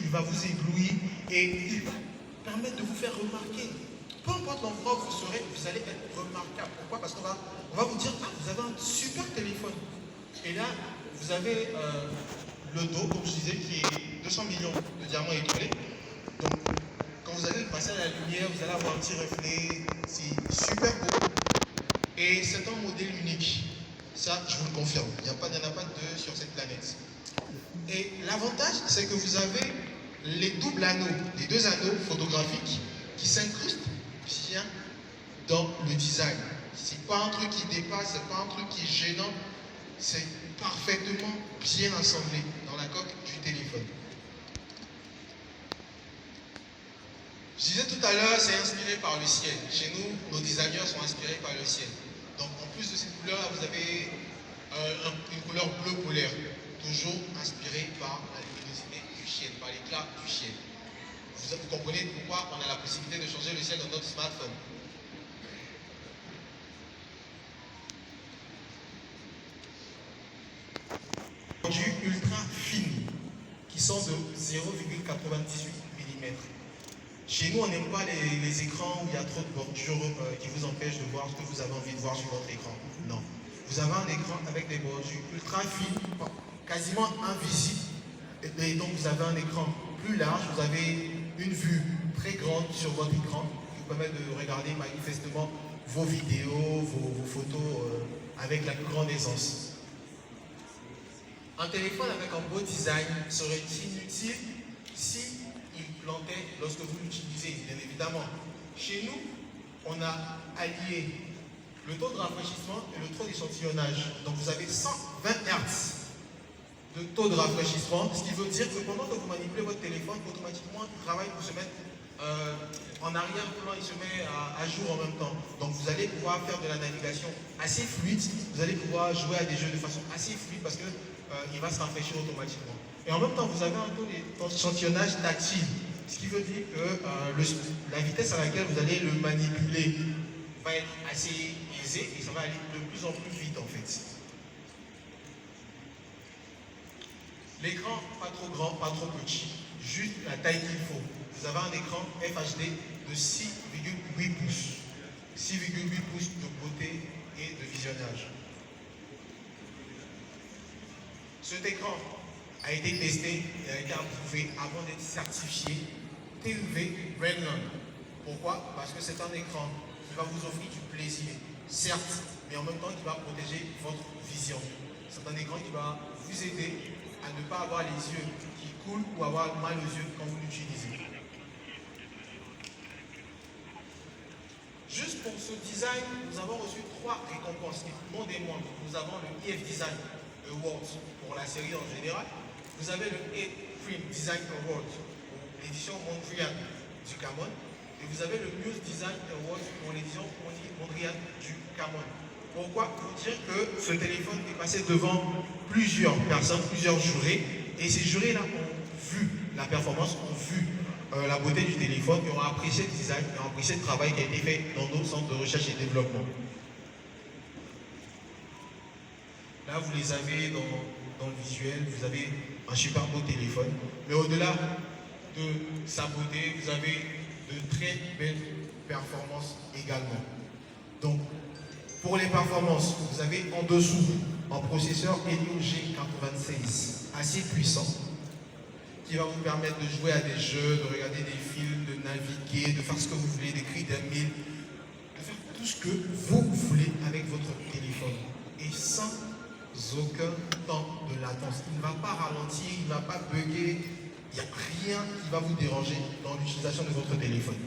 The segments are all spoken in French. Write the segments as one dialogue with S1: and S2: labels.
S1: il va vous éblouir et il va permettre de vous faire remarquer. Peu importe l'endroit où vous serez, vous allez être remarquable. Pourquoi? Parce qu'on va vous dire, ah, vous avez un super téléphone. Et là, vous avez le dos, comme je disais, qui est 200 millions de diamants étoilés. Donc, quand vous allez passer à la lumière, vous allez avoir un petit reflet. C'est super beau. Et c'est un modèle unique. Ça, je vous le confirme. Il n'y en a pas deux sur cette planète. Et l'avantage, c'est que vous avez les doubles anneaux, les deux anneaux photographiques qui s'incrustent bien dans le design. C'est pas un truc qui dépasse, c'est pas un truc qui est gênant. C'est parfaitement bien assemblé dans la coque du téléphone. Je disais tout à l'heure, c'est inspiré par le ciel. Chez nous, nos designers sont inspirés par le ciel. Donc en plus de cette couleur, vous avez une couleur bleu polaire, toujours inspirée par la luminosité du ciel, par l'éclat du ciel. Vous comprenez pourquoi on a la possibilité de changer le ciel dans notre smartphone. Produits ultra fines qui sont de 0,98 mm. Chez nous, on n'aime pas les écrans où il y a trop de bordures qui vous empêchent de voir ce que vous avez envie de voir sur votre écran. Non. Vous avez un écran avec des bordures ultra fines, quasiment invisibles. Et donc, vous avez un écran plus large, vous avez une vue très grande sur votre écran qui vous permet de regarder manifestement vos vidéos, vos photos avec la plus grande aisance. Un téléphone avec un beau design serait inutile si il plantait lorsque vous l'utilisez, bien évidemment. Chez nous, on a allié le taux de rafraîchissement et le taux d'échantillonnage. Donc vous avez 120 Hz de taux de rafraîchissement, ce qui veut dire que pendant que vous manipulez votre téléphone, automatiquement, il travaille pour se mettre en arrière-plan, il se met à jour en même temps. Donc vous allez pouvoir faire de la navigation assez fluide, vous allez pouvoir jouer à des jeux de façon assez fluide parce que il va se rafraîchir automatiquement. Et en même temps, vous avez un taux d'échantillonnage tactile, ce qui veut dire que la vitesse à laquelle vous allez le manipuler va être assez aisée et ça va aller de plus en plus vite en fait. L'écran, pas trop grand, pas trop petit, juste la taille qu'il faut. Vous avez un écran FHD de 6,8 pouces. 6,8 pouces de beauté et de visionnage. Cet écran a été testé et a été approuvé avant d'être certifié TUV Greenland. Pourquoi? Parce que c'est un écran qui va vous offrir du plaisir, certes, mais en même temps qui va protéger votre vision. C'est un écran qui va vous aider à ne pas avoir les yeux qui coulent ou avoir mal aux yeux quand vous l'utilisez. Juste pour ce design, nous avons reçu 3 récompenses. Monde et moi, nous avons le EF Design Award pour la série en général. Vous avez le A-Prime Design Award pour l'édition Montréal du Cameroun. Et vous avez le Muse Design Award pour l'édition Montréal du Cameroun. Pourquoi? Pour dire que ce téléphone est passé devant plusieurs personnes, plusieurs jurés. Et ces jurés-là ont vu la performance, ont vu la beauté du téléphone et ont apprécié le design et ont apprécié le travail qui a été fait dans nos centres de recherche et développement. Là, vous les avez dans le visuel, vous avez un super beau téléphone. Mais au-delà de sa beauté, vous avez de très belles performances également. Donc, pour les performances, vous avez en dessous un processeur Helio G96 assez puissant qui va vous permettre de jouer à des jeux, de regarder des films, de naviguer, de faire ce que vous voulez, d'écrire des mails, de faire tout ce que vous voulez avec votre téléphone. Et sans aucun temps de latence. Il ne va pas ralentir, il ne va pas bugger, il n'y a rien qui va vous déranger dans l'utilisation de votre téléphone.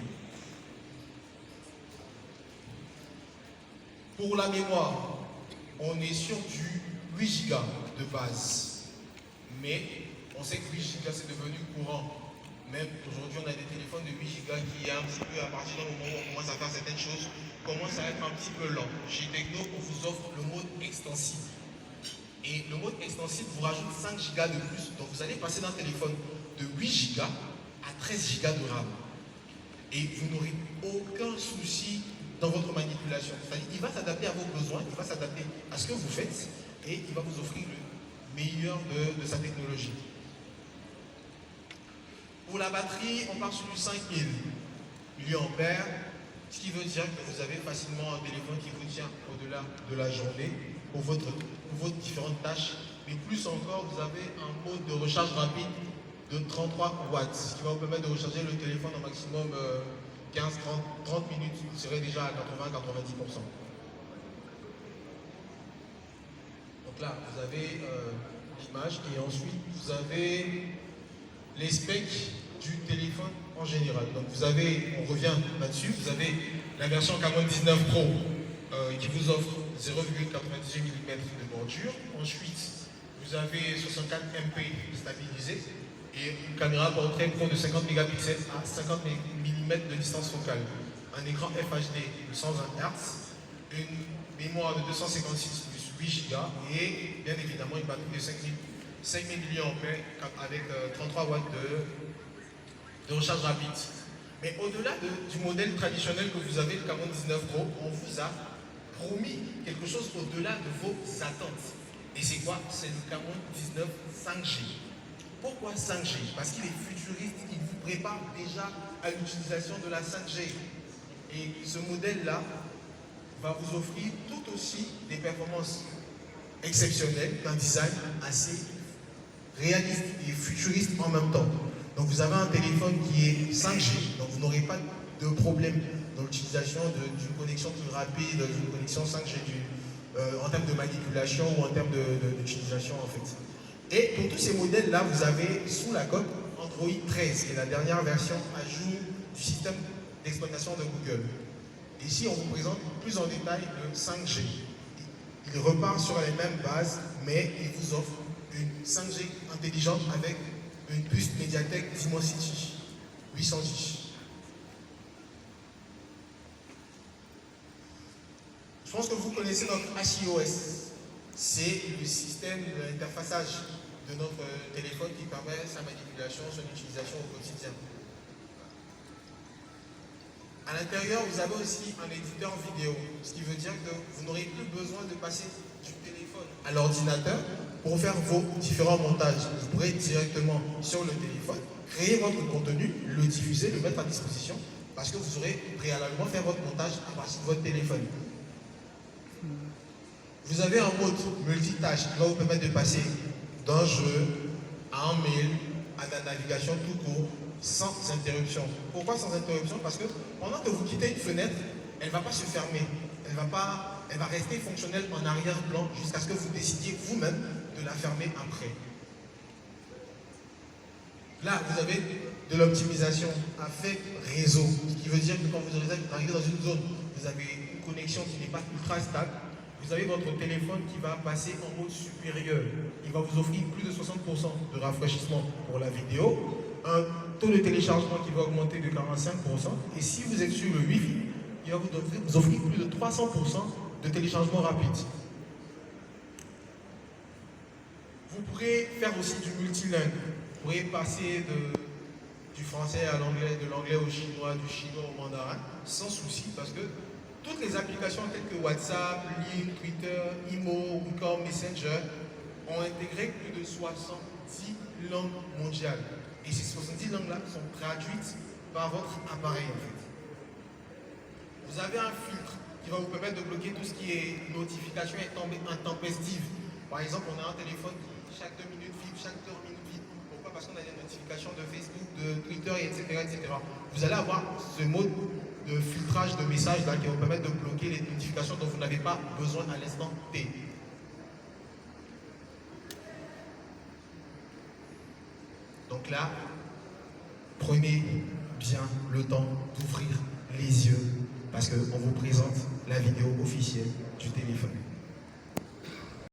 S1: Pour la mémoire, on est sur du 8 Go de base. Mais on sait que 8 Go c'est devenu courant. Même aujourd'hui, on a des téléphones de 8 Go qui, un petit peu, à partir du moment où on commence à faire certaines choses, commencent à être un petit peu lent. Chez Tecno, on vous offre le mode extensible. Et le mode extensible vous rajoute 5 Go de plus. Donc vous allez passer d'un téléphone de 8 Go à 13 Go de RAM. Et vous n'aurez aucun souci dans votre manipulation. C'est-à-dire qu'il va s'adapter à vos besoins, il va s'adapter à ce que vous faites et il va vous offrir le meilleur de sa technologie. Pour la batterie, on part sur du 5000 mAh, ce qui veut dire que vous avez facilement un téléphone qui vous tient au-delà de la journée pour vos différentes tâches. Mais plus encore, vous avez un mode de recharge rapide de 33 watts, ce qui va vous permettre de recharger le téléphone au maximum 15, 30 minutes. Vous serez déjà à 80-90%. Donc là, vous avez l'image et ensuite vous avez les specs du téléphone en général. Donc vous avez, on revient là-dessus, vous avez la version Camon 19 Pro qui vous offre 0,98 mm de bordure. Ensuite, vous avez 64 MP stabilisé et une caméra portrait pro de 50 mégapixels à 50 mm de distance focale. Un écran FHD de 120 Hz, une mémoire de 256 plus 8 Go et bien évidemment une batterie de 5000 mAh avec 33 watts de recharge rapide. Mais au-delà du modèle traditionnel que vous avez, le Camon 19 Pro, on vous a promis quelque chose au-delà de vos attentes. Et c'est quoi? C'est le Camon 19 5G. Pourquoi 5G? Parce qu'il est futuriste, il vous prépare déjà à l'utilisation de la 5G. Et ce modèle-là va vous offrir tout aussi des performances exceptionnelles, d'un design assez réaliste et futuriste en même temps. Donc vous avez un téléphone qui est 5G, donc vous n'aurez pas de problème dans l'utilisation d'une connexion plus rapide, d'une connexion 5G en termes de manipulation ou en termes d'utilisation en fait. Et pour tous ces modèles-là, vous avez sous la coque Android 13, qui est la dernière version à jour du système d'exploitation de Google. Ici, on vous présente plus en détail le 5G. Il repart sur les mêmes bases, mais il vous offre une 5G intelligente avec une puce Mediatek Dimensity 810. Je pense que vous connaissez notre HiOS. C'est le système d'interfaçage de notre téléphone qui permet sa manipulation, son utilisation au quotidien. À l'intérieur, vous avez aussi un éditeur vidéo, ce qui veut dire que vous n'aurez plus besoin de passer du téléphone à l'ordinateur pour faire vos différents montages. Vous pourrez directement sur le téléphone créer votre contenu, le diffuser, le mettre à disposition, parce que vous aurez préalablement fait votre montage à partir de votre téléphone. Vous avez un mode multitâche qui va vous permettre de passer d'un jeu à un mail, à la navigation tout court, sans interruption. Pourquoi sans interruption? Parce que pendant que vous quittez une fenêtre, elle ne va pas se fermer. Elle va rester fonctionnelle en arrière-plan jusqu'à ce que vous décidiez vous-même de la fermer après. Là, vous avez de l'optimisation à fait réseau, ce qui veut dire que quand vous arrivez dans une zone, vous avez une connexion qui n'est pas ultra stable, vous avez votre téléphone qui va passer en mode supérieur. Il va vous offrir plus de 60% de rafraîchissement pour la vidéo, un taux de téléchargement qui va augmenter de 45%, et si vous êtes sur le Wi-Fi, il va vous offrir plus de 300% de téléchargement rapide. Vous pourrez faire aussi du multilingue. Vous pourrez passer du français à l'anglais, de l'anglais au chinois, du chinois au mandarin, sans souci, parce que toutes les applications telles que WhatsApp, LinkedIn, Twitter, Imo, WeCom, Messenger ont intégré plus de 70 langues mondiales. Et ces 70 langues-là sont traduites par votre appareil en fait. Vous avez un filtre qui va vous permettre de bloquer tout ce qui est notification intempestive. Par exemple, on a un téléphone qui chaque 2 minutes vibre, chaque 2 minutes vibre. Pourquoi? Parce qu'on a des notifications de Facebook, de Twitter, etc., etc. Vous allez avoir ce mode de filtrage de messages là, qui va vous permettre de bloquer les notifications dont vous n'avez pas besoin à l'instant T. Donc là, prenez bien le temps d'ouvrir les yeux parce qu'on vous présente la vidéo officielle du téléphone.